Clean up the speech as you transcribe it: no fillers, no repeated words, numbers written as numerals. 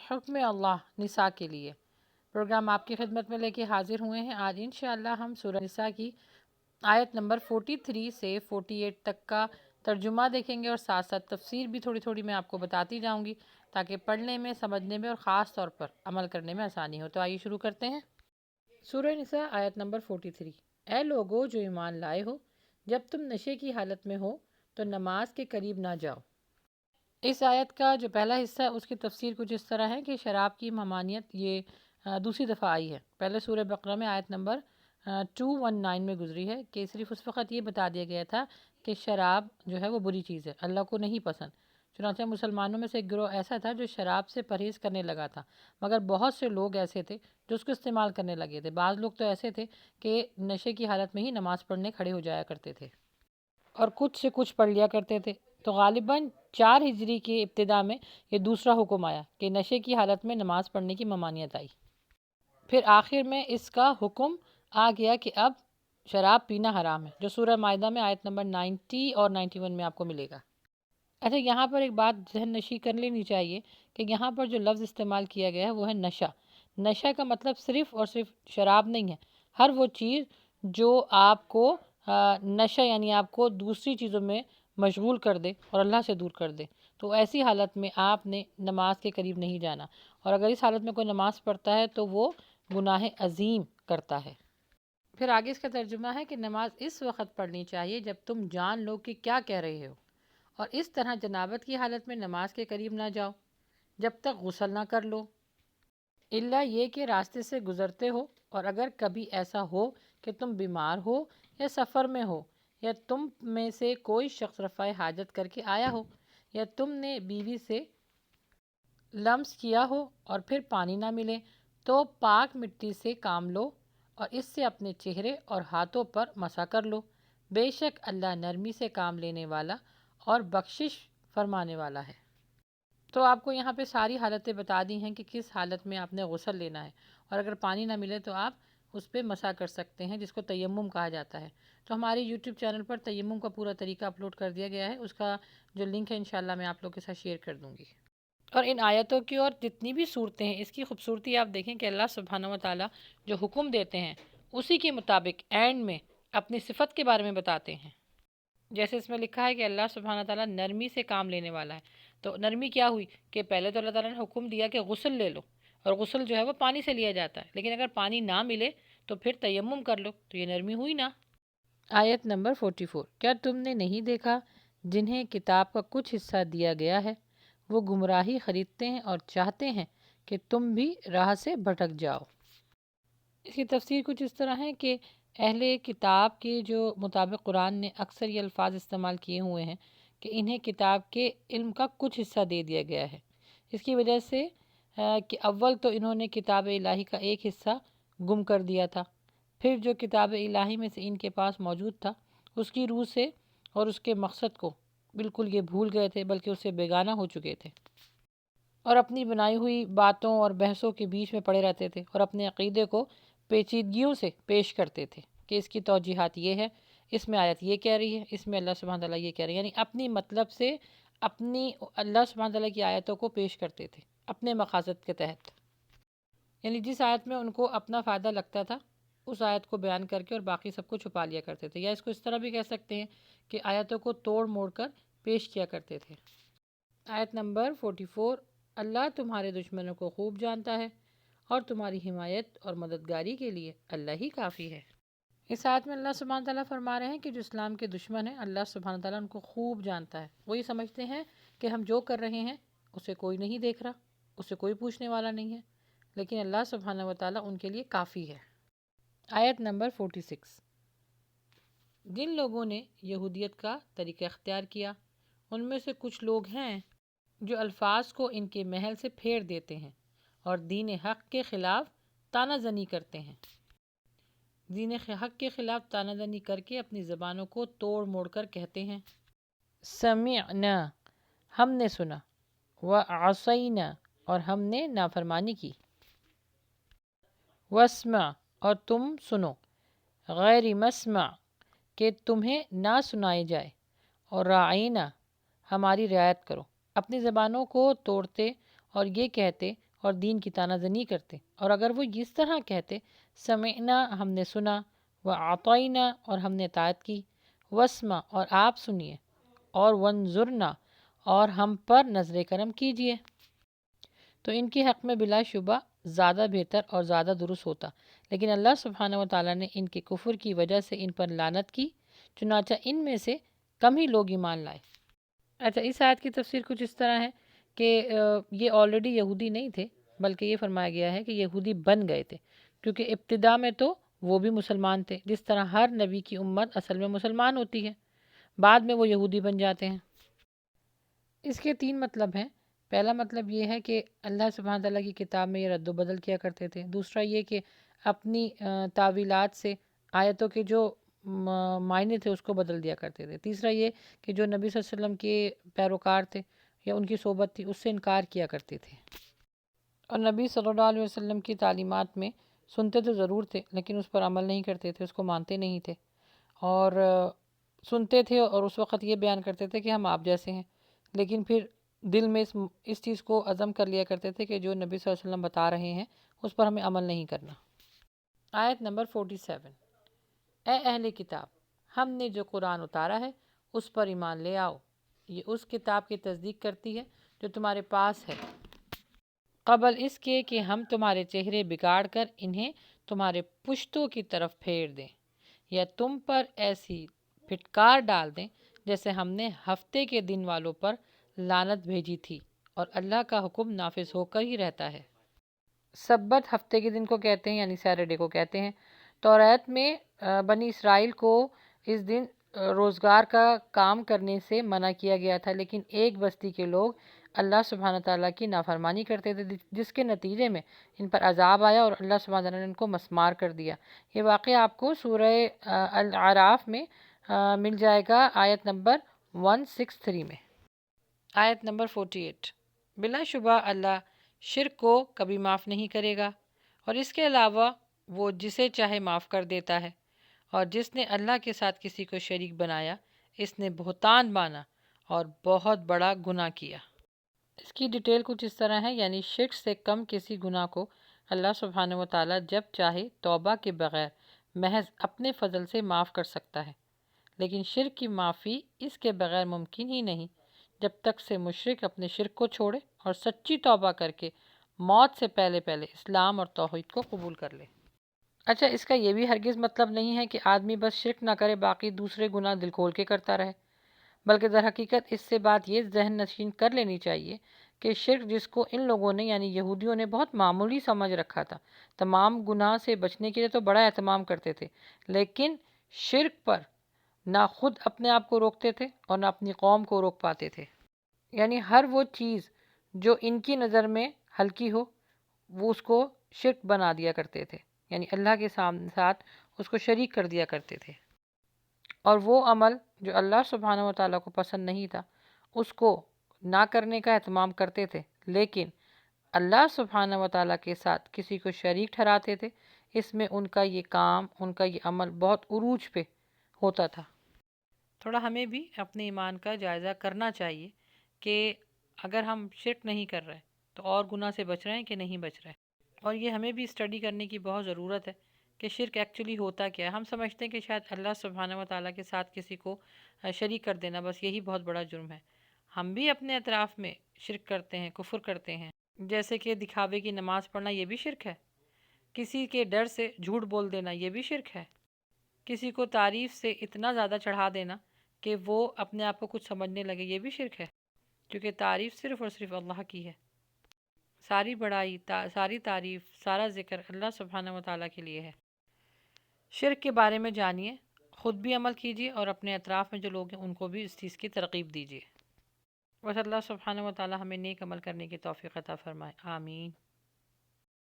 حکم اللہ نساء کے لیے پروگرام آپ کی خدمت میں لے کے حاضر ہوئے ہیں۔ آج انشاءاللہ ہم سورہ نساء کی آیت نمبر 43 سے 48 تک کا ترجمہ دیکھیں گے اور ساتھ ساتھ تفسیر بھی تھوڑی تھوڑی میں آپ کو بتاتی جاؤں گی تاکہ پڑھنے میں، سمجھنے میں اور خاص طور پر عمل کرنے میں آسانی ہو۔ تو آئیے شروع کرتے ہیں۔ سورہ نساء آیت نمبر 43۔ اے لوگو جو ایمان لائے ہو، جب تم نشے کی حالت میں ہو تو نماز کے قریب نہ جاؤ۔ اس آیت کا جو پہلا حصہ ہے اس کی تفسیر کچھ اس طرح ہے کہ شراب کی ممانعت یہ دوسری دفعہ آئی ہے۔ پہلے سورہ بقرہ میں آیت نمبر 219 میں گزری ہے کہ صرف اس وقت یہ بتا دیا گیا تھا کہ شراب جو ہے وہ بری چیز ہے، اللہ کو نہیں پسند۔ چنانچہ مسلمانوں میں سے ایک گروہ ایسا تھا جو شراب سے پرہیز کرنے لگا تھا، مگر بہت سے لوگ ایسے تھے جو اس کو استعمال کرنے لگے تھے۔ بعض لوگ تو ایسے تھے کہ نشے کی حالت میں ہی نماز پڑھنے کھڑے ہو جایا کرتے تھے اور کچھ سے کچھ پڑھ لیا کرتے تھے۔ تو غالباً 4 ہجری کی ابتدا میں یہ دوسرا حکم آیا کہ نشے کی حالت میں نماز پڑھنے کی ممانعت آئی۔ پھر آخر میں اس کا حکم آ گیا کہ اب شراب پینا حرام ہے، جو سورہ مائدہ میں آیت نمبر 90 اور 91 میں آپ کو ملے گا۔ اچھا، یہاں پر ایک بات ذہن نشی کر لینی چاہیے کہ یہاں پر جو لفظ استعمال کیا گیا ہے وہ ہے نشہ۔ نشہ کا مطلب صرف اور صرف شراب نہیں ہے، ہر وہ چیز جو آپ کو نشہ یعنی آپ کو دوسری چیزوں میں مشغول کر دے اور اللہ سے دور کر دے، تو ایسی حالت میں آپ نے نماز کے قریب نہیں جانا، اور اگر اس حالت میں کوئی نماز پڑھتا ہے تو وہ گناہ عظیم کرتا ہے۔ پھر آگے اس کا ترجمہ ہے کہ نماز اس وقت پڑھنی چاہیے جب تم جان لو کہ کیا کہہ رہے ہو، اور اس طرح جنابت کی حالت میں نماز کے قریب نہ جاؤ جب تک غسل نہ کر لو، الا یہ کہ راستے سے گزرتے ہو، اور اگر کبھی ایسا ہو کہ تم بیمار ہو یا سفر میں ہو، یا تم میں سے کوئی شخص رفع حاجت کر کے آیا ہو، یا تم نے بیوی سے لمس کیا ہو اور پھر پانی نہ ملے، تو پاک مٹی سے کام لو اور اس سے اپنے چہرے اور ہاتھوں پر مسح کر لو۔ بے شک اللہ نرمی سے کام لینے والا اور بخشش فرمانے والا ہے۔ تو آپ کو یہاں پہ ساری حالتیں بتا دی ہیں کہ کس حالت میں آپ نے غسل لینا ہے، اور اگر پانی نہ ملے تو آپ اس پہ مسح کر سکتے ہیں، جس کو تیمم کہا جاتا ہے۔ تو ہمارے یوٹیوب چینل پر تیمم کا پورا طریقہ اپلوڈ کر دیا گیا ہے، اس کا جو لنک ہے انشاءاللہ میں آپ لوگوں کے ساتھ شیئر کر دوں گی۔ اور ان آیتوں کی اور جتنی بھی صورتیں ہیں، اس کی خوبصورتی آپ دیکھیں کہ اللہ سبحانہ و تعالیٰ جو حکم دیتے ہیں اسی کے مطابق اینڈ میں اپنی صفت کے بارے میں بتاتے ہیں۔ جیسے اس میں لکھا ہے کہ اللہ سبحانہ تعالیٰ نرمی سے کام لینے والا ہے، تو نرمی کیا ہوئی کہ پہلے تو اللہ تعالیٰ نے حکم دیا کہ غسل لے لو، اور غسل جو ہے وہ پانی سے لیا جاتا ہے، لیکن اگر پانی نہ ملے تو پھر تیمم کر لو، تو یہ نرمی ہوئی نا۔ آیت نمبر 44۔ کیا تم نے نہیں دیکھا جنہیں کتاب کا کچھ حصہ دیا گیا ہے، وہ گمراہی خریدتے ہیں اور چاہتے ہیں کہ تم بھی راہ سے بھٹک جاؤ۔ اس کی تفسیر کچھ اس طرح ہے کہ اہل کتاب کے جو مطابق قرآن نے اکثر یہ الفاظ استعمال کیے ہوئے ہیں کہ انہیں کتاب کے علم کا کچھ حصہ دے دیا گیا ہے، اس کی وجہ سے کہ اول تو انہوں نے کتاب الہی کا ایک حصہ گم کر دیا تھا، پھر جو کتاب الہی میں سے ان کے پاس موجود تھا اس کی روح سے اور اس کے مقصد کو بالکل یہ بھول گئے تھے، بلکہ اس سے بیگانہ ہو چکے تھے، اور اپنی بنائی ہوئی باتوں اور بحثوں کے بیچ میں پڑے رہتے تھے اور اپنے عقیدے کو پیچیدگیوں سے پیش کرتے تھے کہ اس کی توجیحات یہ ہے، اس میں آیت یہ کہہ رہی ہے، اس میں اللہ سبحانہ تعالیٰ یہ کہہ رہی ہے، یعنی اپنی مطلب سے اپنی اللہ سبحانہ تعالیٰ کی آیتوں کو پیش کرتے تھے اپنے مقاصد کے تحت، یعنی جس آیت میں ان کو اپنا فائدہ لگتا تھا اس آیت کو بیان کر کے اور باقی سب کو چھپا لیا کرتے تھے، یا اس کو اس طرح بھی کہہ سکتے ہیں کہ آیتوں کو توڑ موڑ کر پیش کیا کرتے تھے۔ آیت نمبر 44۔ اللہ تمہارے دشمنوں کو خوب جانتا ہے اور تمہاری حمایت اور مددگاری کے لیے اللہ ہی کافی ہے۔ اس آیت میں اللہ سبحانہ تعالیٰ فرما رہے ہیں کہ جو اسلام کے دشمن ہیں اللہ سبحانہ تعالیٰ ان کو خوب جانتا ہے، وہ یہ سمجھتے ہیں کہ ہم جو کر رہے ہیں اسے کوئی نہیں دیکھ رہا، اسے کوئی پوچھنے والا نہیں ہے، لیکن اللہ سبحانہ و تعالیٰ ان کے لیے کافی ہے۔ آیت نمبر 46۔ جن لوگوں نے یہودیت کا طریقہ اختیار کیا ان میں سے کچھ لوگ ہیں جو الفاظ کو ان کے محل سے پھیر دیتے ہیں اور دین حق کے خلاف تانہ زنی کرتے ہیں، دین حق کے خلاف تانہ زنی کر کے اپنی زبانوں کو توڑ موڑ کر کہتے ہیں سمعنا، ہم نے سنا، وعصینا، اور ہم نے نافرمانی کی، واسمع، اور تم سنو، غیر مسمع، کہ تمہیں نہ سنائے جائے، اور راعینا، ہماری رعایت کرو۔ اپنی زبانوں کو توڑتے اور یہ کہتے اور دین کی تانہ زنی کرتے، اور اگر وہ اس طرح کہتے سمعنا ہم نے سنا، وَأَطَعْنَا اور ہم نے اطاعت کی، وَاسْمَعْ اور آپ سنیے، اور وَانظُرْنَا اور ہم پر نظر کرم کیجیے، تو ان کے حق میں بلا شبہ زیادہ بہتر اور زیادہ درست ہوتا، لیکن اللہ سبحانہ و تعالیٰ نے ان کے کفر کی وجہ سے ان پر لعنت کی، چنانچہ ان میں سے کم ہی لوگ ایمان لائے۔ اچھا، اس آیت کی تفسیر کچھ اس طرح ہے کہ یہ آلریڈی یہودی نہیں تھے، بلکہ یہ فرمایا گیا ہے کہ یہودی بن گئے تھے، کیونکہ ابتدا میں تو وہ بھی مسلمان تھے، جس طرح ہر نبی کی امت اصل میں مسلمان ہوتی ہے، بعد میں وہ یہودی بن جاتے ہیں۔ اس کے 3 مطلب ہیں۔ پہلا مطلب یہ ہے کہ اللہ سبحانہ تعالیٰ کی کتاب میں یہ رد و بدل کیا کرتے تھے۔ دوسرا یہ کہ اپنی تعویلات سے آیتوں کے جو معنی تھے اس کو بدل دیا کرتے تھے۔ تیسرا یہ کہ جو نبی صلی اللہ علیہ وسلم کے پیروکار تھے یا ان کی صحبت تھی اس سے انکار کیا کرتے تھے، اور نبی صلی اللہ علیہ وسلم کی تعلیمات میں سنتے تو ضرور تھے لیکن اس پر عمل نہیں کرتے تھے، اس کو مانتے نہیں تھے، اور سنتے تھے اور اس وقت یہ بیان کرتے تھے کہ ہم آپ جیسے ہیں، لیکن پھر دل میں اس چیز کو عزم کر لیا کرتے تھے کہ جو نبی صلی اللہ علیہ وسلم بتا رہے ہیں اس پر ہمیں عمل نہیں کرنا۔ آیت نمبر 47، اے اہل کتاب، ہم نے جو قرآن اتارا ہے اس پر ایمان لے آؤ، یہ اس کتاب کی تصدیق کرتی ہے جو تمہارے پاس ہے، قبل اس کے کہ ہم تمہارے چہرے بگاڑ کر انہیں تمہارے پشتوں کی طرف پھیر دیں، یا تم پر ایسی پھٹکار ڈال دیں جیسے ہم نے ہفتے کے دن والوں پر لعنت بھیجی تھی، اور اللہ کا حکم نافذ ہو کر ہی رہتا ہے۔ سبت ہفتے کے دن کو کہتے ہیں، یعنی سیٹرڈے کو کہتے ہیں۔ توریت میں بنی اسرائیل کو اس دن روزگار کا کام کرنے سے منع کیا گیا تھا، لیکن ایک بستی کے لوگ اللہ سبحانہ تعالیٰ کی نافرمانی کرتے تھے، جس کے نتیجے میں ان پر عذاب آیا اور اللہ سبحانہ تعالیٰ نے ان کو مسمار کر دیا۔ یہ واقعہ آپ کو سورہ الاعراف میں مل جائے گا، آیت نمبر 163 میں۔ آیت نمبر 48، بلا شبہ اللہ شرک کو کبھی معاف نہیں کرے گا، اور اس کے علاوہ وہ جسے چاہے معاف کر دیتا ہے، اور جس نے اللہ کے ساتھ کسی کو شریک بنایا اس نے بہتان بانا اور بہت بڑا گناہ کیا۔ اس کی ڈیٹیل کچھ اس طرح ہے، یعنی شرک سے کم کسی گناہ کو اللہ سبحانہ و تعالیٰ جب چاہے توبہ کے بغیر محض اپنے فضل سے معاف کر سکتا ہے، لیکن شرک کی معافی اس کے بغیر ممکن ہی نہیں جب تک سے مشرک اپنے شرک کو چھوڑے اور سچی توبہ کر کے موت سے پہلے اسلام اور توحید کو قبول کر لے۔ اچھا، اس کا یہ بھی ہرگز مطلب نہیں ہے کہ آدمی بس شرک نہ کرے، باقی دوسرے گناہ دل کھول کے کرتا رہے، بلکہ در حقیقت اس سے بات یہ ذہن نشین کر لینی چاہیے کہ شرک جس کو ان لوگوں نے یعنی یہودیوں نے بہت معمولی سمجھ رکھا تھا، تمام گناہ سے بچنے کے لیے تو بڑا اہتمام کرتے تھے، لیکن شرک پر نہ خود اپنے آپ کو روکتے تھے اور نہ اپنی قوم کو روک پاتے تھے، یعنی ہر وہ چیز جو ان کی نظر میں ہلکی ہو وہ اس کو شرک بنا دیا کرتے تھے، یعنی اللہ کے ساتھ اس کو شریک کر دیا کرتے تھے، اور وہ عمل جو اللہ سبحانہ و تعالیٰ کو پسند نہیں تھا اس کو نہ کرنے کا اہتمام کرتے تھے، لیکن اللہ سبحانہ و تعالیٰ کے ساتھ کسی کو شریک ٹھہراتے تھے، اس میں ان کا یہ کام، ان کا یہ عمل بہت عروج پہ ہوتا تھا۔ تھوڑا ہمیں بھی اپنے ایمان کا جائزہ کرنا چاہیے کہ اگر ہم شرک نہیں کر رہے تو اور گناہ سے بچ رہے ہیں کہ نہیں بچ رہے، اور یہ ہمیں بھی اسٹڈی کرنے کی بہت ضرورت ہے کہ شرک ایکچولی ہوتا کیا ہے۔ ہم سمجھتے ہیں کہ شاید اللہ سبحانہ و تعالیٰ کے ساتھ کسی کو شریک کر دینا بس یہی بہت بڑا جرم ہے۔ ہم بھی اپنے اطراف میں شرک کرتے ہیں، کفر کرتے ہیں، جیسے کہ دکھاوے کی نماز پڑھنا یہ بھی شرک ہے، کسی کے ڈر سے جھوٹ بول دینا یہ بھی شرک ہے، کسی کو تعریف سے اتنا زیادہ چڑھا دینا کہ وہ اپنے آپ کو کچھ سمجھنے لگے یہ بھی شرک ہے، کیونکہ تعریف صرف اور صرف اللہ کی ہے۔ ساری بڑائی، ساری تعریف، سارا ذکر اللہ سبحانہ و تعالیٰ کے لیے ہے۔ شرک کے بارے میں جانیے، خود بھی عمل کیجیے اور اپنے اطراف میں جو لوگ ہیں ان کو بھی اس چیز کی ترغیب دیجیے۔ بس اللہ سبحانہ و تعالیٰ ہمیں نیک عمل کرنے کی توفیق عطا فرمائے، آمین۔